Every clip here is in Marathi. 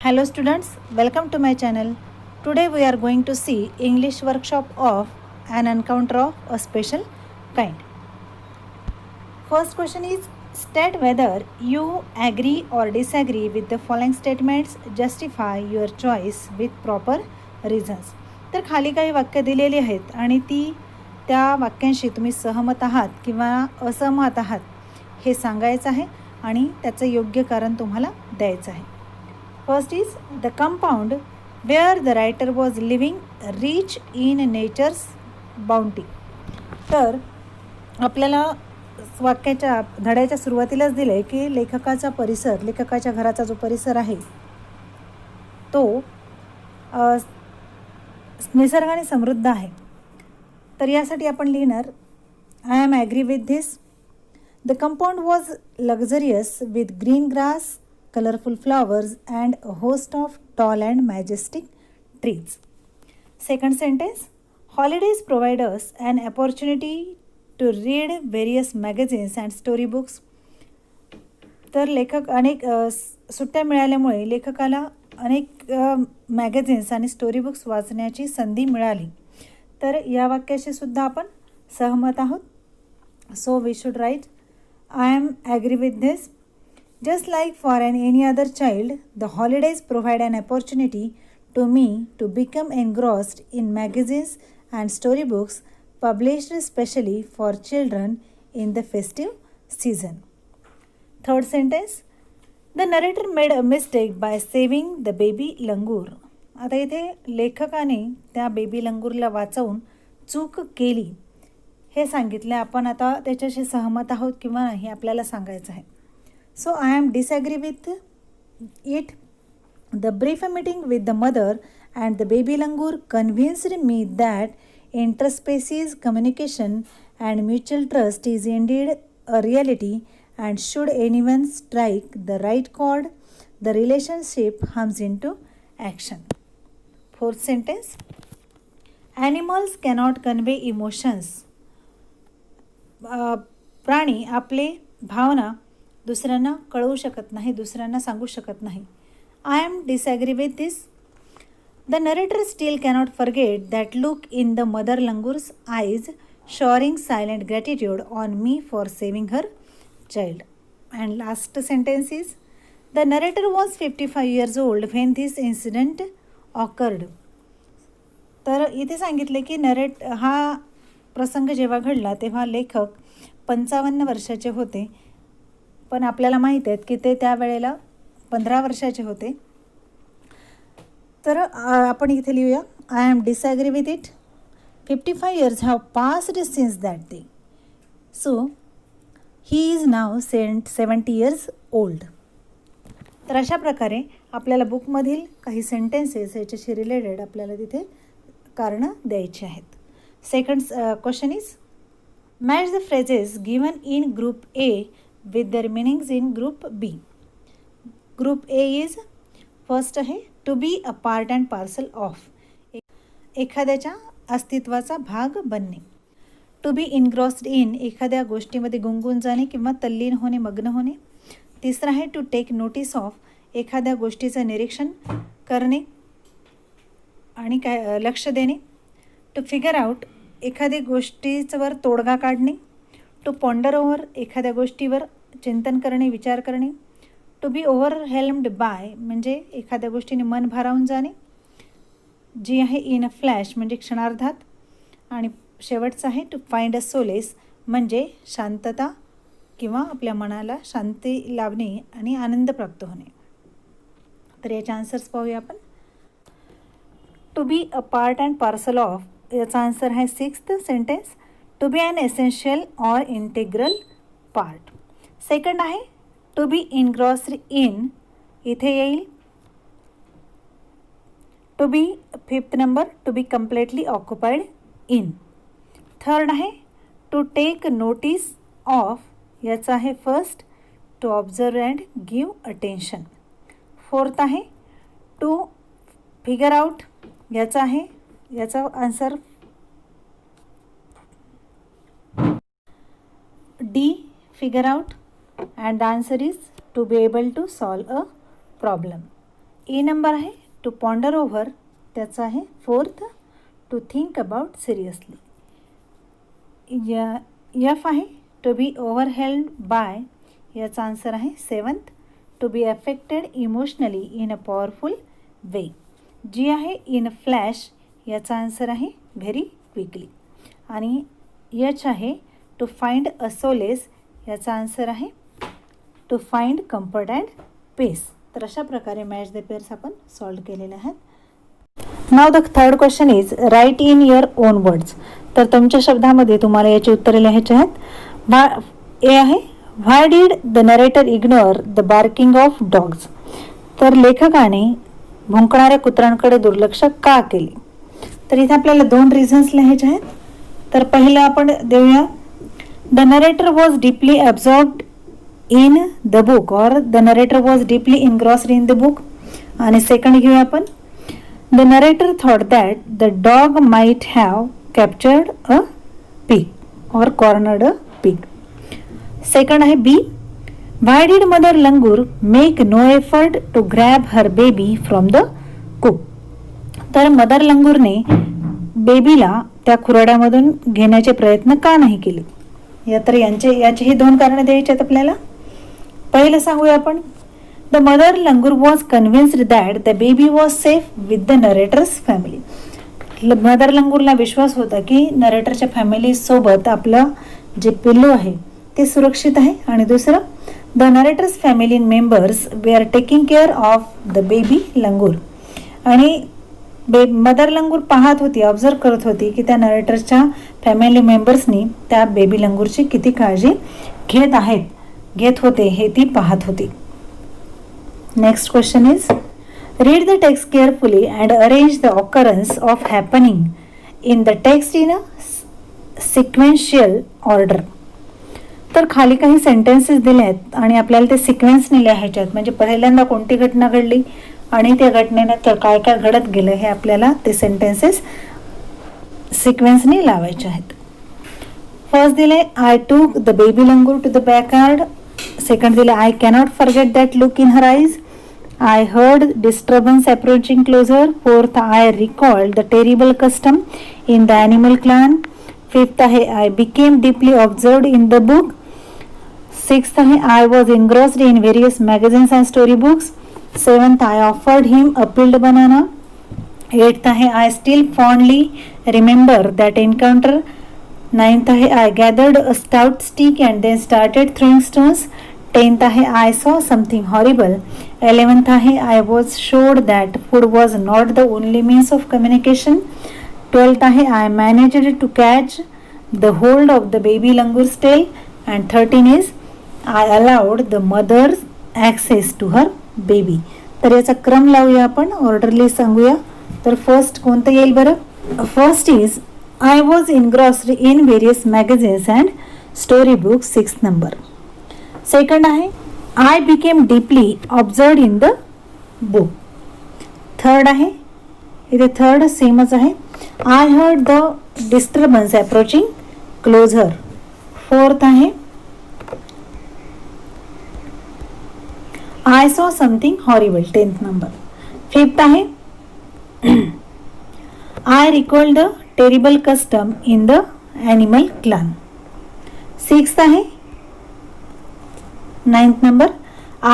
Hello students, welcome to my channel. Today we are going to see English workshop of an encounter of a special kind. First question is, state whether you agree or disagree with the following statements. Justify your choice with proper reasons. तर खाली काही वाक्य दिलेली आहेत आणि त्या वाक्यांशी तुम्ही सहमत आहात किंवा असहमत आहात हे सांगायचं आहे आणि त्याचं योग्य कारण तुम्हाला द्यायचं आहे. First is, the compound where the writer was living rich in nature's bounty. तर आपल्याला वाक्याच्या धड्याच्या सुरुवातीलाच दिलं आहे की लेखकाच्या घराचा जो परिसर आहे तो निसर्गाने समृद्ध आहे. तर यासाठी आपण लिहिणार, I am agree with this. The compound was luxurious with green grass, colorful flowers and a host of tall and majestic trees. Second sentence, holidays provide us an opportunity to read various magazines and storybooks. तर अनेक सुट्ट्या मिळाल्यामुळे लेखकाला अनेक मॅगझिन्स आणि स्टोरी बुक्स वाचण्याची संधी मिळाली. तर या वाक्याशी सुद्धा आपण सहमत आहोत. So we should write, I am agree with this. Just like for any other child, the holidays provide an opportunity to me to become engrossed in magazines and storybooks published specially for children in the festive season. Third sentence, the narrator made a mistake by saving the baby langur. आता इथे लेखकाने त्या बेबी लंगूरला वाचवून चूक केली हे सांगितले. आपण आता त्याच्याशी सहमत आहोत किंवा नाही आपल्याला सांगायचं आहे. So I am disagree with it. The brief meeting with the mother and the baby langur convinced me that interspecies communication and mutual trust is indeed a reality, and should anyone strike the right chord, the relationship comes into action. Fourth sentence, animals cannot convey emotions. प्राणी आपले भावना दुसऱ्यांना कळवू शकत नाही, दुसऱ्यांना सांगू शकत नाही. I am disagree with this. The narrator still cannot forget that look in the mother langur's eyes showering silent gratitude on me for saving her child. And last sentence is, the narrator was 55 years old when this incident occurred. तर इथे सांगितले की हा प्रसंग जेव्हा घडला तेव्हा लेखक 55 वर्षाचे होते, पण आपल्याला माहीत आहेत की ते त्यावेळेला 15 वर्षाचे होते. तर आपण इथे लिहूया, I am disagree with it. 55 years have passed since that day, so he is now 70 years old. तर अशा प्रकारे आपल्याला बुकमधील काही सेंटेन्सेस याच्याशी रिलेटेड आपल्याला तिथे कारणं द्यायची आहेत. Second question is, match the phrases given in group A with their meanings in group B. Group A is, first आहे, to be a part and parcel of, एखाद्याच्या अस्तित्वाचा भाग बनणे. To be engrossed in, एखाद्या गोष्टीमध्ये गुंगून जाणे किंवा तल्लीन होणे, मग्न होणे. तिसरं आहे to take notice of, एखाद्या गोष्टीचं निरीक्षण करणे आणि लक्ष देणे. To figure out, एखाद्या गोष्टीवर तोडगा काढणे. टू पॉन्डर ओव्हर, एखाद्या गोष्टीवर चिंतन करणे, विचार करणे. टू बी ओव्हरहेल्म्ड बाय, म्हणजे एखाद्या गोष्टीने मन भारावून जाणे. जी आहे इन अ फ्लॅश, म्हणजे क्षणार्धात. आणि शेवटचं आहे टू फाइंड अ सोलेस, म्हणजे शांतता किंवा आपल्या मनाला शांती लाभणे आणि आनंद प्राप्त होणे. तर याचे आन्सर्स पाहूया आपण. To be a part and parcel of, याचा आन्सर आहे 6th sentence, to be an essential or integral part. Second आहे टू बी इनग्रॉस्ड इन, इथे येईल to be. 5th number, to be completely occupied in. Third आहे टू टेक नोटीस ऑफ, याचा आहे first, to observe and give attention. Fourth आहे टू फिगर आउट, याचा answer D, figure out, and the answer is to be able to solve a problem. A number आहे टू पॉन्डर ओव्हर, त्याचा आहे fourth to think about seriously. F आहे टू बी ओव्हरहेल्ड बाय, याचा आन्सर आहे seventh to be affected emotionally in a powerful way. G आहे इन फ्लॅश, याचा आन्सर आहे व्हेरी क्विकली. आणि एच आहे टू फाइंड अ सोलेस, याचा आन्सर आहे to find comfort and peace. तर अशा प्रकारे मॅच द पेअर्स आपण सॉल्व्ह केलेले आहेत. नाव the third question is write in your own words. तर तुमच्या शब्दामध्ये तुम्हाला याची उत्तरे लिहायची आहेत. ए आहे why did the narrator ignore the barking of dogs. तर लेखकाने भुंकणाऱ्या कुत्र्यांकडे दुर्लक्ष का केले. तर इथे आपल्याला दोन रिझन्स लिहायचे आहेत. तर पहिलं आपण देऊया, the narrator was deeply absorbed in the book or the narrator was deeply engrossed in the book. आणि सेकंड घेऊया आपण, the narrator thought that the dog might have captured a pig or cornered a pig. Second आहे B, why did mother langur make no effort to grab her baby from the coop. तर मदर लंगूरने बेबीला त्या खुराड्यामधून घेण्याचे प्रयत्न का नाही केले. तर याचे हे दोन कारणं द्यायची आहेत आपल्याला. पहिलं सांगूया आपण, the mother langur was convinced that the baby was safe with the narrator's family. Mother लंगूरला विश्वास होता की नरेटरच्या फॅमिली सोबत आपलं जे पिल्लू आहे ते सुरक्षित आहे. आणि दुसरं, the narrator's family members were taking care of the baby langur. आणि मदर लंगूर पाहत होती, ऑब्झर्व करत होती की त्या नरेटरच्या फॅमिली मेंबर्सनी त्या बेबी लंगूरची किती काळजी घेत होते हे ती पाहत होती. Next question is read the text carefully and arrange the occurrence of happening in the text in a sequential order. तर खाली काही सेंटेन्सेस दिले आहेत आणि आपल्याला ते सिक्वेन्सने लिहायचे आहेत. म्हणजे पहिल्यांदा कोणती घटना घडली आणि त्या घटनेनंतर काय काय घडत गेलं हे आपल्याला ते सेंटेन्सेस सिक्वेन्सने लावायचे आहेत. फर्स्ट दिले, I took the baby langur to the backyard. Second दिले, I cannot forget that look in her eyes. I heard disturbance approaching closer. Fourth, I recalled the terrible custom in the animal clan. Fifth आहे, I became deeply observed in the book. Sixth आहे, I was engrossed in various magazines and story books. Seventh, I offered him a peeled banana. Eighth आहे, I still fondly remember that encounter. Ninth आहे, I gathered a stout stick and then started throwing stones. Tenth आहे, I saw something horrible. 11th आहे, I was showed that food was not the only means of communication. 12th आहे, I managed to catch the hold of the baby langoor's tail. And 13 is, I allowed the mother's access to her baby. तर याचा क्रम लावूया आपण, ऑर्डरली सांगूया. तर फर्स्ट कोणतं येईल बरं. First is I was engrossed in various magazines and story book, 6th number. Second आहे, I became deeply observed in the book. Third आहे, इथे थर्ड सेमच आहे, I heard the disturbance approaching closer. Fourth आहे, I saw something horrible, 10th number. Fifth आहे, I recalled the terrible custom in the animal clan. Sixth आहे, 9th number,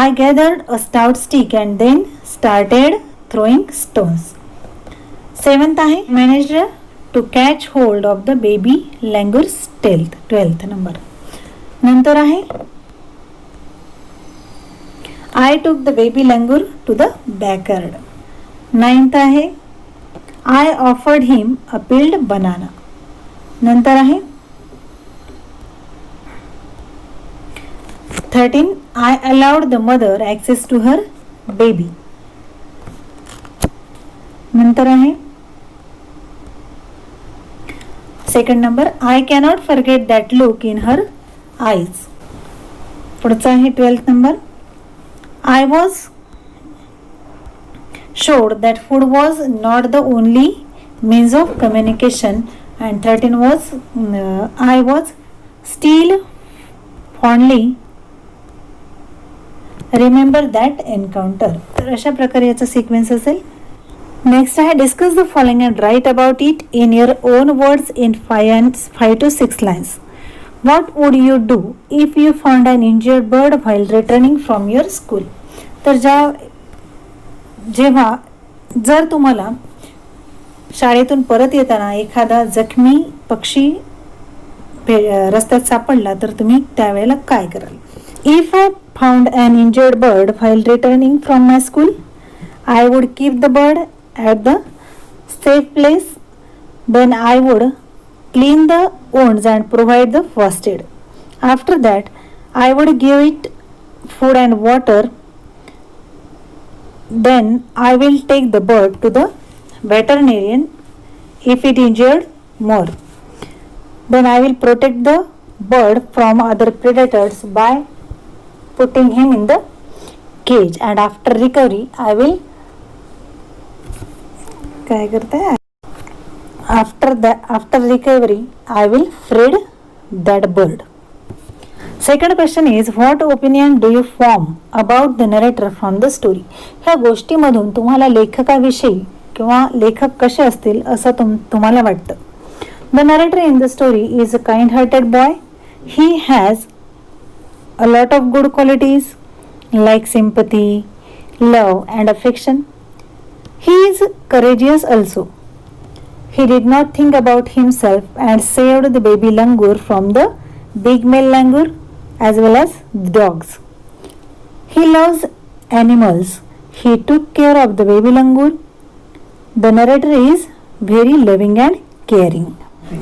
I gathered a stout stick and then started throwing stones. Seventh आहे, managed to catch hold of the baby langoor's tail, 12th number. नंतर आहे, I took the baby langur to the backyard. 9th आहे, I offered him a peeled banana. नंतर आहे 13, I allowed the mother access to her baby. नंतर आहे second number, I cannot forget that look in her eyes. पुढचा आहे 12th number, I was showed that food was not the only means of communication. And 13 was, I was still fondly remember that encounter. तर अशा प्रकारे याचा सिक्वेन्स असेल. नेक्स्ट आहे discuss the following and write about it in your own words in 5 to 6 lines. What would you do if you found an injured bird while returning from your school? तर जेव्हा जर तुम्हाला शाळेतून परत येताना एखादा जखमी पक्षी रस्त्यात सापडला तर तुम्ही त्यावेळेला काय कराल? If I found an injured bird while returning from my school, I would keep the bird at the safe place. Then I would clean the wounds and provide the first aid. After that, I would give it food and water. Then I will take the bird to the veterinarian if it injured more. Then I will protect the bird from other predators by putting him in the cage, and after recovery I will काय करताय after recovery I will feed that bird. Second question is, what opinion do you form about the narrator from the story? ह्या गोष्टीमधून तुम्हाला लेखकाविषयी किंवा लेखक कसे असतील असं तुम्हाला वाटतं? The narrator in the story is a kind-hearted boy. He has a lot of good qualities like sympathy, love and affection. He is courageous also. He did not think about himself and saved the baby langur from the big male langur as well as the dogs. He loves animals. He took care of the baby langur. The narrator is very loving and caring.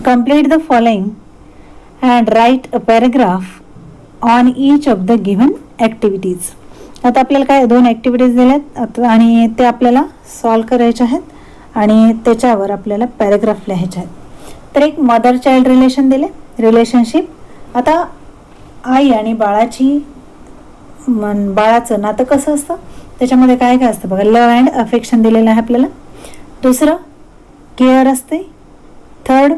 Complete the following and write a paragraph on each of the given activities. आता आपल्याला काय 2 ॲक्टिव्हिटीज दिल्यात आणि ते आपल्याला सॉल्व करायचे आहेत आणि त्याच्यावर आपल्याला पॅराग्राफ लिहायचे आहेत. तर एक मदर चाइल्ड रिलेशन दिले, रिलेशनशिप. आता आई आणि बाळाचं नातं कसं असतं त्याच्यामध्ये काय काय असतं बघा. लव अँड अफेक्शन दिलेलं आहे आपल्याला. दुसरं केअर असते. थर्ड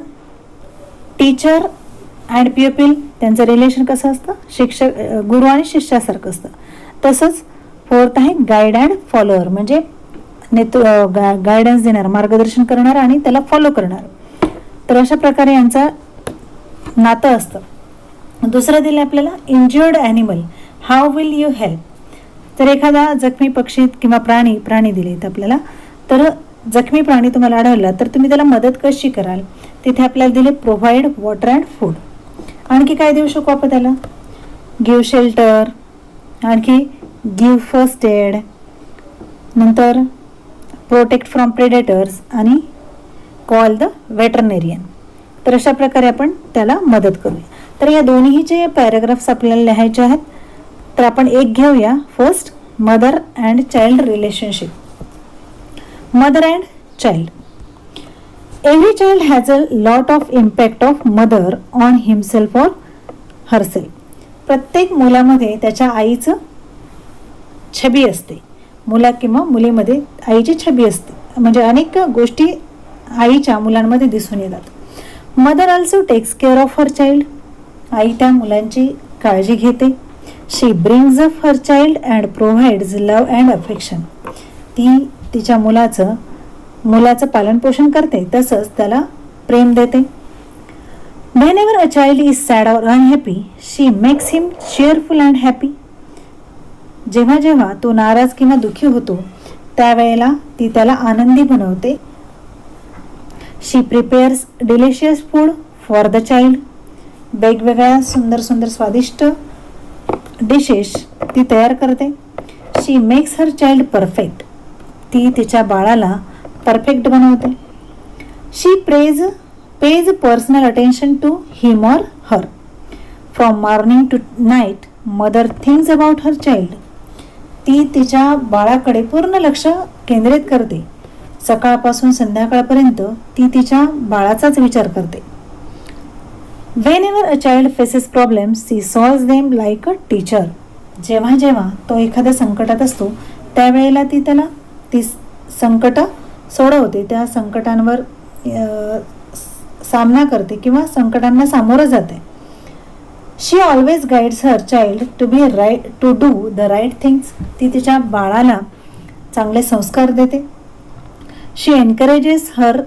टीचर अँड प्युपिल त्यांचं रिलेशन कसं असतं, शिक्षक गुरु आणि शिष्यासारखं असतं. तसंच फोर्थ आहे गाईड अँड फॉलोअर, म्हणजे गायडन्स देणार, मार्गदर्शन करणार आणि त्याला फॉलो करणार. तर अशा प्रकारे यांचं नातं असतं. दुसरं दिलं आपल्याला injured animal, how will you help. तर एखादा जखमी पक्षी किंवा प्राणी दिलेत आपल्याला. तर जखमी प्राणी तुम्हाला आढळला तर तुम्ही त्याला मदत कशी कराल. तिथे आपल्याला दिले प्रोव्हाइड वॉटर अँड फूड. आणखी काय देऊ शकू आपण त्याला, गिव्ह शेल्टर, आणखी गिव्ह फर्स्ट एड, नंतर प्रोटेक्ट फ्रॉम प्रेडेटर्स आणि कॉल द वेटरनेरियन. तर अशा प्रकारे आपण त्याला मदत करूया. तर या दोन्हीचे पॅराग्राफ्स आपल्याला लिहायचे आहेत. तर आपण एक घेऊया. First, mother and child relationship. Mother and child. Every child has a lot of impact of mother on himself or herself. प्रत्येक मुलामध्ये त्याच्या आईचं छबी असते. मुला किंवा मुलीमध्ये आईची छबी असते, म्हणजे अनेक गोष्टी आईच्या मुलांमध्ये दिसून येतात. Mother also takes care of her child. आई त्या मुलांची काळजी घेते. She brings up her child and provides love and affection. ती तिच्या मुलाचं पालनपोषण करते, तसंच त्याला प्रेम देते. Whenever a child is sad or unhappy, she makes him cheerful and happy. जेव्हा जेव्हा तो नाराज किंवा दुःखी होतो त्यावेळेला ती त्याला आनंदी बनवते. She prepares delicious food for the child. वेगवेगळ्या सुंदर सुंदर स्वादिष्ट डिशेस ती तयार करते. She makes her child perfect. ती तिच्या बाळाला परफेक्ट बनवते. शी pays personal attention to him or her. From morning to night, mother thinks about her child. ती तिच्या बाळाकडे पूर्ण लक्ष केंद्रित करते. सकाळपासून संध्याकाळपर्यंत ती तिच्या बाळाचाच विचार करते. Whenever a child faces problems, she solves them like a teacher. जेव्हा जेव्हा तो एखाद्या संकटात असतो त्यावेळेला ती त्याला ती संकट सोडवते, त्या संकटांवर सामना करते किंवा संकटांना सामोरं जाते. She always guides her child to do the right things. ती तिच्या बाळाला चांगले संस्कार देते. She encourages her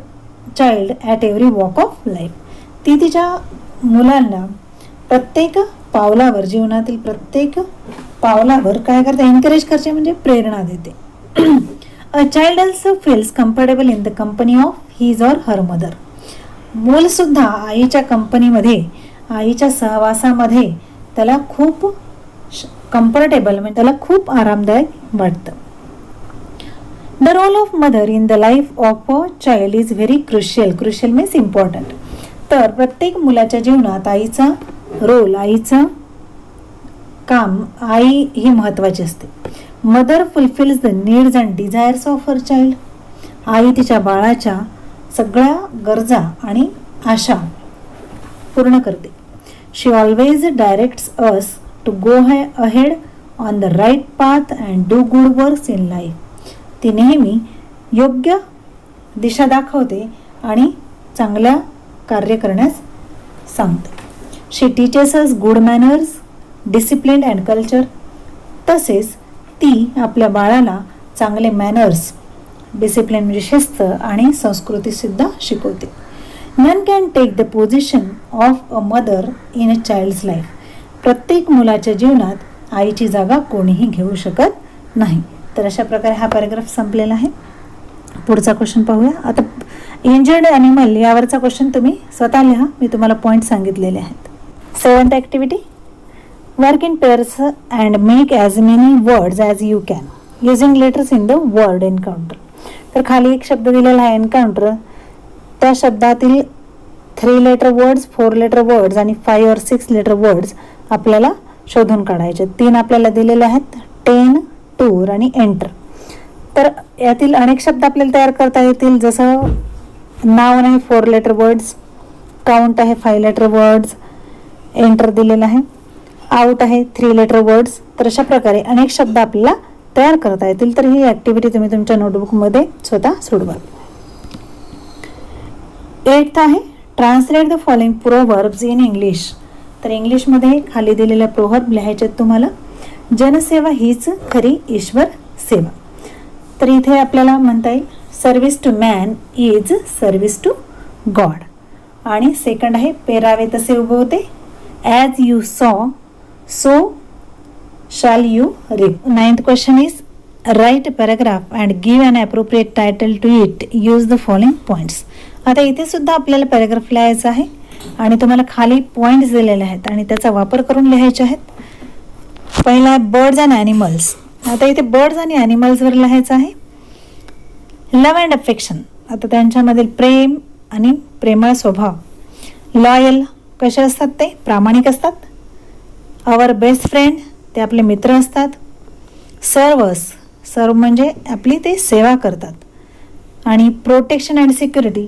child at every walk of life. ती तिच्या मुलांना प्रत्येक पावलावर, जीवनातील प्रत्येक पावलावर काय करते, एनकरेज करते म्हणजे प्रेरणा देते. A child also feels comfortable in the company of his or her mother. मूलसुद्धा आईच्या कंपनीमध्ये, आईच्या सहवासामध्ये त्याला खूप कम्फर्टेबल म्हणजे त्याला खूप आरामदायक वाटतं. The role of mother in the life of a child is very crucial. Crucial means important. तर प्रत्येक मुलाच्या जीवनात आईचा रोल, आईचं काम, आई ही महत्त्वाची असते. Mother fulfils the needs and desires of her child. आई तिच्या बाळाच्या सगळ्या गरजा आणि आशा पूर्ण करते. She always directs us to go ahead on the right path and do good works in life. ती नेहमी योग्य दिशा दाखवते आणि चांगल्या कार्य करण्यास सांगते. She teaches us good manners, discipline and culture. तसेच ती आपल्या बाळाला चांगले मॅनर्स, डिसिप्लिन म्हणजे शिस्त आणि संस्कृतीसुद्धा शिकवते. None can take the position of a mother in a child's life. प्रत्येक मुलाच्या जीवनात आईची जागा कोणीही घेऊ शकत नाही. तर अशा प्रकारे हा पॅराग्राफ संपलेला आहे. पुढचा क्वेश्चन पाहूया. आता इंजर्ड ॲनिमल यावरचा क्वेश्चन तुम्ही स्वतः लिहा, मी तुम्हाला पॉईंट सांगितलेले आहेत. 7th activity, work in pairs and make as many words as you can using letters in the word encounter. तर खाली एक शब्द दिलेला आहे एन्काउंटर. त्या शब्दातील 3 लेटर वर्ड्स, 4 लेटर वर्ड्स आणि 5 or 6 लेटर वर्ड्स आपल्याला शोधून काढायचे. 3 आपल्याला दिलेले आहेत, टेन, टूर आणि एंटर. तर यातील अनेक शब्द आपल्याला तयार करता येतील, जसं नाउन आहे 4 लेटर वर्ड्स, काउंट आहे 5 लेटर वर्ड्स, एंटर दिलेला आहे, आउट आहे 3 लेटर वर्ड्स. तर अशा प्रकारे अनेक शब्द आपल्याला तयार करता येतील. तर ही ॲक्टिव्हिटी तुम्ही तुमच्या नोटबुकमध्ये स्वतः सोडवा. 8th आहे, translate the following proverbs in English. तर इंग्लिशमध्ये खाली दिलेल्या प्रोव्हर्ब लिहायचे तुम्हाला. जनसेवा हीच खरी ईश्वर सेवा. तर इथे आपल्याला म्हणता येईल service to man is service to God. आणि सेकंड आहे, पेरावे तसे उगवते, as you sow so shall you reap. 9th question is write paragraph and give an appropriate title to it, use the following points. आता इथे सुद्धा आपल्याला पॅराग्राफ लिहायचा आहे आणि तुम्हाला खाली पॉईंट्स दिलेले आहेत आणि त्याचा वापर करून लिहायचे आहेत. पहिला आहे बर्ड्स अँड ॲनिमल्स. आता इथे बर्ड्स आणि ॲनिमल्सवर लिहायचं आहे. लव्ह अँड अफेक्शन, आता त्यांच्यामधील प्रेम आणि प्रेमळ स्वभाव. लॉयल, कसे असतात ते, प्रामाणिक असतात. आवर बेस्ट फ्रेंड, ते आपले मित्र असतात. सर्वस, सर्व म्हणजे आपली ते सेवा करतात. आणि प्रोटेक्शन अँड सिक्युरिटी,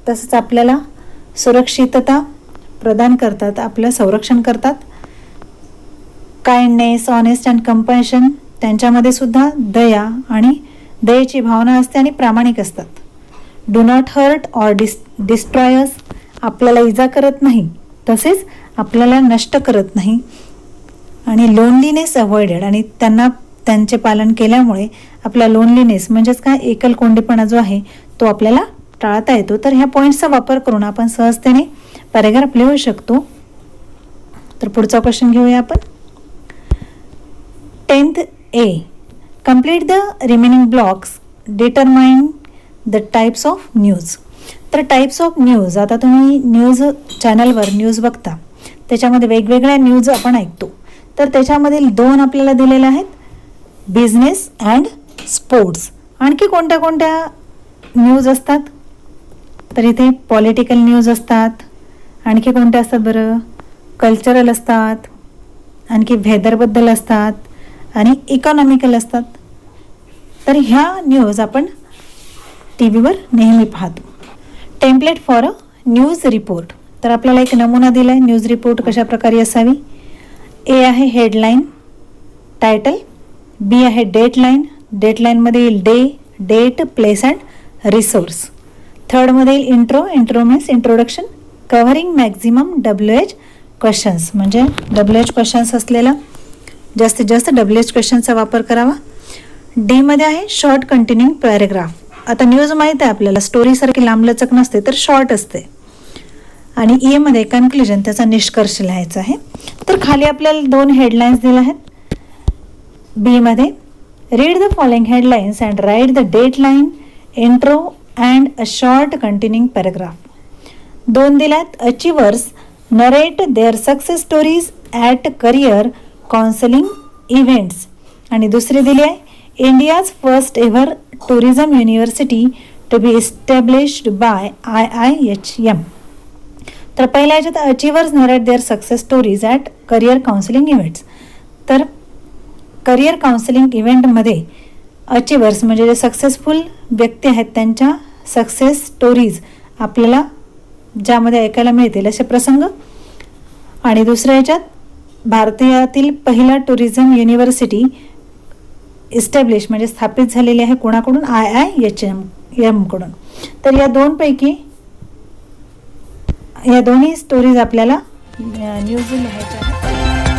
तसंच आपल्याला सुरक्षितता प्रदान करतात, आपलं संरक्षण करतात. काइंडनेस, ऑनेस्ट अँड कंपॅशन, त्यांच्यामध्ये सुद्धा दया आणि दयेची भावना असते आणि प्रामाणिक असतात. Do not hurt or destroyers, आपल्याला इजा करत नाही तसेच आपल्याला नष्ट करत नाही. आणि लोनलीनेस अवॉइडेड, आणि त्यांचे पालन केल्यामुळे आपला लोनलीनेस म्हणजेच काय, एकलकोंडेपणा जो आहे तो आपल्याला टाळता येतो. तर ह्या पॉईंट्सचा वापर करून आपण सहजतेने पॅराग्राफ लिहू शकतो. तर पुढचा क्वेश्चन घेऊया आपण. 10th A, complete the remaining blocks, determine the types of news. तर टाईप्स ऑफ न्यूज, आता तुम्ही न्यूज चॅनलवर न्यूज बघता, त्याच्यामध्ये वेगवेगळ्या न्यूज आपण ऐकतो. तर त्याच्यामधील 2 आपल्याला दिलेल्या आहेत, बिझनेस अँड स्पोर्ट्स. आणखी कोणत्या कोणत्या न्यूज असतात, तर इथे पॉलिटिकल न्यूज असतात. आणखी कोणत्या असतात बरं, कल्चरल असतात, आणखी वेदरबद्दल असतात आणि इकॉनॉमिकल असतात. तर ह्या न्यूज आपण टी व्हीवर नेहमी पाहतो. Template for a news report, तर आपल्याला एक नमुना दिला आहे न्यूज रिपोर्ट कशा प्रकारे असावी. ए आहे हेडलाईन, टायटल. बी आहे डेटलाईन, डेटलाईनमध्ये येईल day, date, place and resource. थर्डमध्ये येईल intro, intro means introduction, covering maximum WH questions म्हणजे WH क्वेश्चन्स असलेला जास्तीत जास्त WH क्वेश्चनचा वापर करावा. डीमध्ये आहे शॉर्ट कंटिन्यूइंग पॅरेग्राफ. आता न्यूज माहीत आहे आपल्याला, स्टोरीसारखी लांबलचक नसते तर शॉर्ट असते. आणि ईमध्ये कन्क्लुजन, त्याचा निष्कर्ष लिहायचा आहे. तर खाली आपल्याला 2 हेडलाईन्स दिल्या आहेत. बीमध्ये read the following headlines and write the date line, intro and a short continuing paragraph. 2 दिल्यात. Achievers narrate their success stories at career counselling events. आणि दुसरी दिली आहे India's first ever tourism university to be established by IIHM. तर पहिल्या याच्यात achievers narrate their success stories at career counselling events. तर करिअर काउन्सिलिंग इव्हेंटमध्ये अचिव्हर्स म्हणजे जे सक्सेसफुल व्यक्ती आहेत त्यांच्या सक्सेस स्टोरीज आपल्याला ज्यामध्ये ऐकायला मिळतील असे प्रसंग. आणि दुसऱ्या याच्यात भारतातील पहिला टुरिझम युनिव्हर्सिटी इस्टॅब्लिश म्हणजे स्थापित झालेली आहे कोणाकडून? IIHM कडून. तर या दोनपैकी या दोन्ही स्टोरीज आपल्याला न्यूज लिहायच्या आहेत.